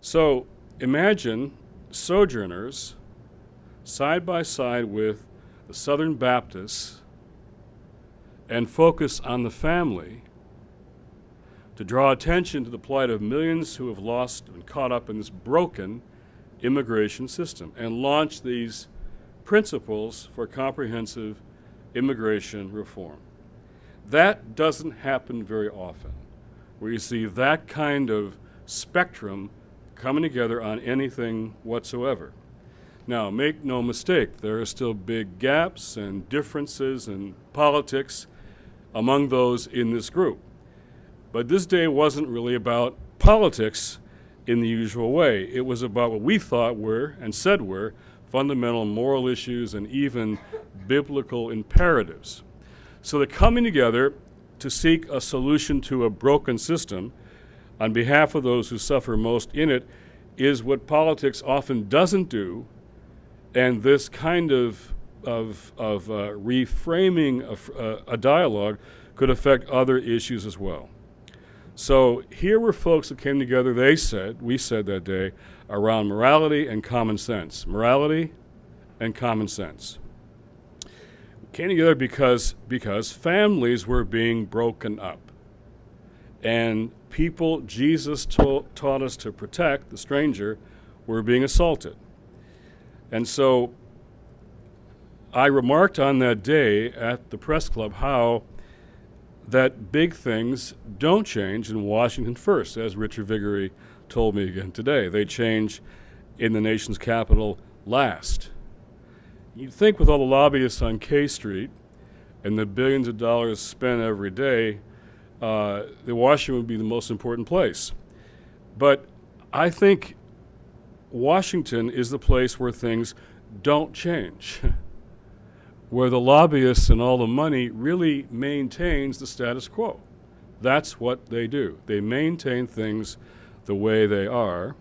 So imagine Sojourners side by side with the Southern Baptists and focus on the family to draw attention to the plight of millions who have lost and caught up in this broken immigration system and launch these principles for comprehensive immigration reform. That doesn't happen very often, where you see that kind of spectrum coming together on anything whatsoever. Now, make no mistake, there are still big gaps and differences in politics among those in this group. But this day wasn't really about politics in the usual way. It was about what we thought were, and said were, fundamental moral issues and even biblical imperatives. So they're coming together to seek a solution to a broken system on behalf of those who suffer most in it is what politics often doesn't do, and this kind of reframing a dialogue could affect other issues as well. So here were folks that came together, we said that day, around morality and common sense. Morality and common sense. We came together because families were being broken up. And people Jesus taught us to protect, the stranger, were being assaulted. And so I remarked on that day at the press club how that big things don't change in Washington first, as Richard Viguerie told me again today. They change in the nation's capital last. You'd think with all the lobbyists on K Street and the billions of dollars spent every day, that Washington would be the most important place. But I think Washington is the place where things don't change, where the lobbyists and all the money really maintains the status quo. That's what they do. They maintain things the way they are.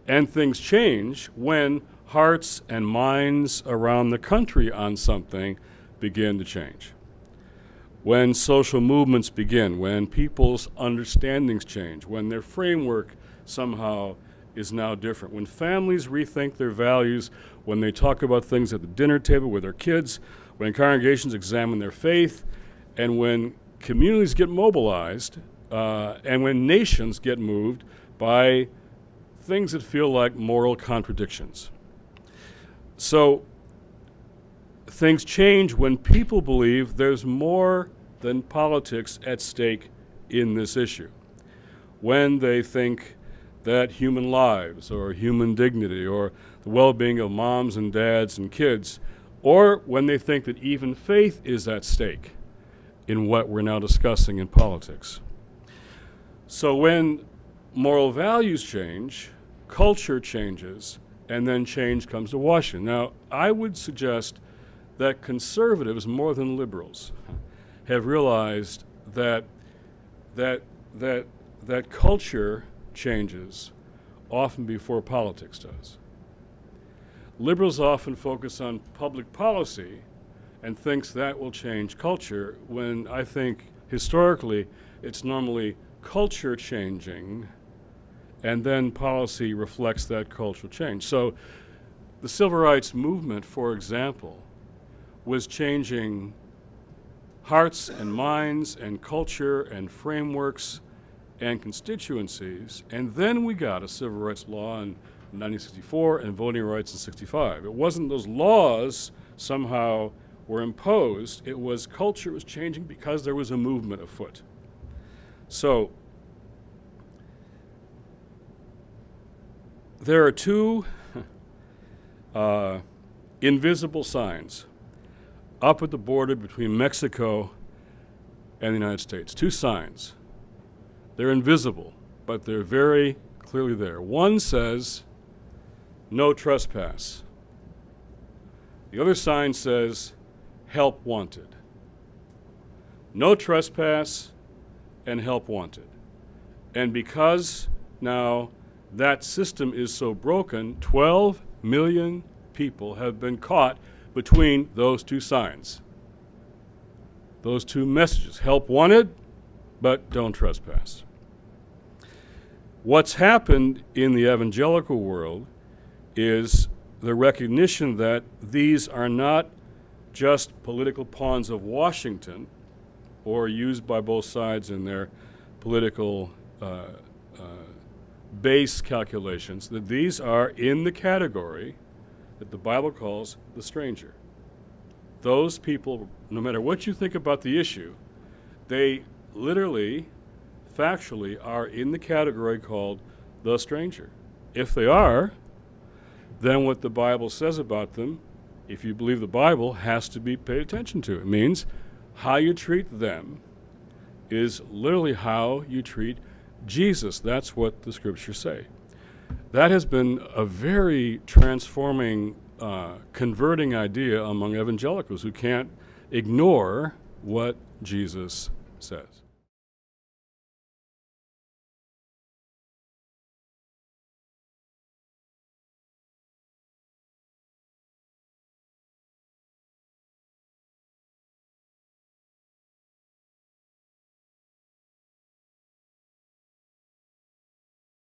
And things change when hearts and minds around the country on something begin to change. When social movements begin, when people's understandings change, when their framework somehow is now different, when families rethink their values, when they talk about things at the dinner table with their kids, when congregations examine their faith, and when communities get mobilized, and when nations get moved by things that feel like moral contradictions. So things change when people believe there's more than politics at stake in this issue. When they think that human lives or human dignity or the well-being of moms and dads and kids, or when they think that even faith is at stake in what we're now discussing in politics. So when moral values change, culture changes, and then change comes to Washington. Now, I would suggest that conservatives, more than liberals, have realized that culture changes often before politics does. Liberals often focus on public policy and thinks that will change culture, when I think historically it's normally culture changing and then policy reflects that cultural change. So the civil rights movement, for example, was changing hearts and minds and culture and frameworks and constituencies, and then we got a civil rights law in 1964 and voting rights in 65. It wasn't those laws somehow were imposed, it was culture was changing because there was a movement afoot. So there are two invisible signs up at the border between Mexico and the United States. Two signs. They're invisible, but they're very clearly there. One says, no trespass. The other sign says, help wanted. No trespass and help wanted. And because now that system is so broken, 12 million people have been caught between those two signs. Those two messages, help wanted, but don't trespass. What's happened in the evangelical world is the recognition that these are not just political pawns of Washington or used by both sides in their political base calculations, that these are in the category that the Bible calls the stranger. Those people, no matter what you think about the issue, they literally, factually, are in the category called the stranger. If they are, then what the Bible says about them, if you believe the Bible, has to be paid attention to. It means how you treat them is literally how you treat Jesus. That's what the scriptures say. That has been a very transforming, converting idea among evangelicals who can't ignore what Jesus says.